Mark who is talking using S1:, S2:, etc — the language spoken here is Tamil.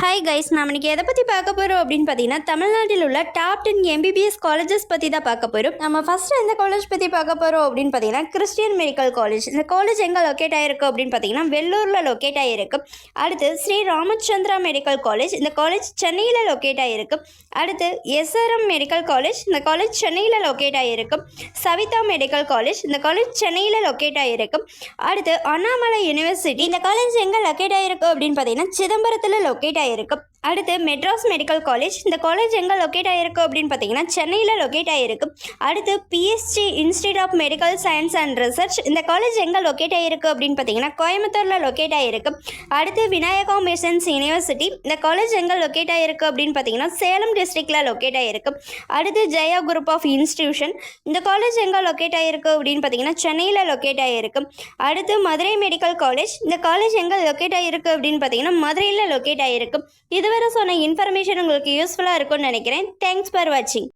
S1: ஹாய் கைஸ், நாம் இன்னைக்கு எதை பற்றி பார்க்க போகிறோம் அப்படின்னு பார்த்தீங்கன்னா, தமிழ்நாட்டில் உள்ள டாப் 10 எம்பிபிஎஸ் காலேஜஸ் பற்றி தான் பார்க்க போகிறோம். நம்ம ஃபஸ்ட்டு எந்த காலேஜ் பற்றி பார்க்க போகிறோம் அப்படின்னு பார்த்தீங்கன்னா, கிறிஸ்டியன் மெடிக்கல் காலேஜ். இந்த காலேஜ் எங்கே லொக்கேட் ஆகிருக்கு அப்படின்னு பார்த்தீங்கன்னா, வெள்ளூரில் லொக்கேட் ஆகிருக்கு. அடுத்து ஸ்ரீ ராமச்சந்திரா மெடிக்கல் காலேஜ். இந்த காலேஜ் சென்னையில் லொக்கேட் ஆகிருக்கு. அடுத்து எஸ்ஆர்எம் மெடிக்கல் காலேஜ். இந்த காலேஜ் சென்னையில் லொக்கேட் ஆகிருக்கு. Savitha medical college. இந்த காலேஜ் சென்னையில் லொக்கேட் ஆகிருக்கு. அடுத்து அண்ணாமலை யூனிவர்சிட்டி. இந்த காலேஜ் எங்கே லொக்கேட் ஆகிருக்கு அப்படின்னு பார்த்தீங்கன்னா, சிதம்பரத்தில் லொக்கேட் ஆகிருக்கு. அடுத்து மெட்ராஸ் மெடிக்கல் காலேஜ். இந்த காலேஜ் எங்கே லொக்கேட் ஆகிருக்கு அப்படின்னு பார்த்தீங்கன்னா, சென்னையில் லொக்கேட் ஆகிருக்கு. அடுத்து PSG institute of medical science and research. இந்த காலேஜ் எங்கே லொக்கேட் ஆகிருக்கு அப்படின்னு பார்த்தீங்கன்னா, கோயம்புத்தூரில் லொக்கேட் ஆகிருக்கு. அடுத்து விநாயகா மிஷன்ஸ் யூனிவர்சிட்டி. இந்த காலேஜ் எங்கே லொக்கேட் ஆகிருக்கு அப்படின்னு பார்த்தீங்கன்னா, சேலம் டிஸ்ட்ரிக்டில் லொக்கேட் ஆகிருக்கு. அடுத்து ஜெயா குரூப் ஆஃப் இன்ஸ்டியூஷன். இந்த காலேஜ் எங்கே லொக்கேட் ஆகிருக்கு அப்படின்னு பார்த்தீங்கன்னா, சென்னையில் லொக்கேட் ஆகிருக்கு. அடுத்து மதுரை மெடிக்கல் காலேஜ். இந்த காலேஜ் எங்கே லொக்கேட் ஆகிருக்கு அப்படின்னு பார்த்தீங்கன்னா, மதுரையில் லொக்கேட் ஆகிருக்கு. இதுவரை சொன்ன இன்ஃபர்மேஷன் உங்களுக்கு யூஸ்ஃபுல்லாக இருக்கும்னு நினைக்கிறேன். தேங்க்ஸ் ஃபார் வாட்சிங்.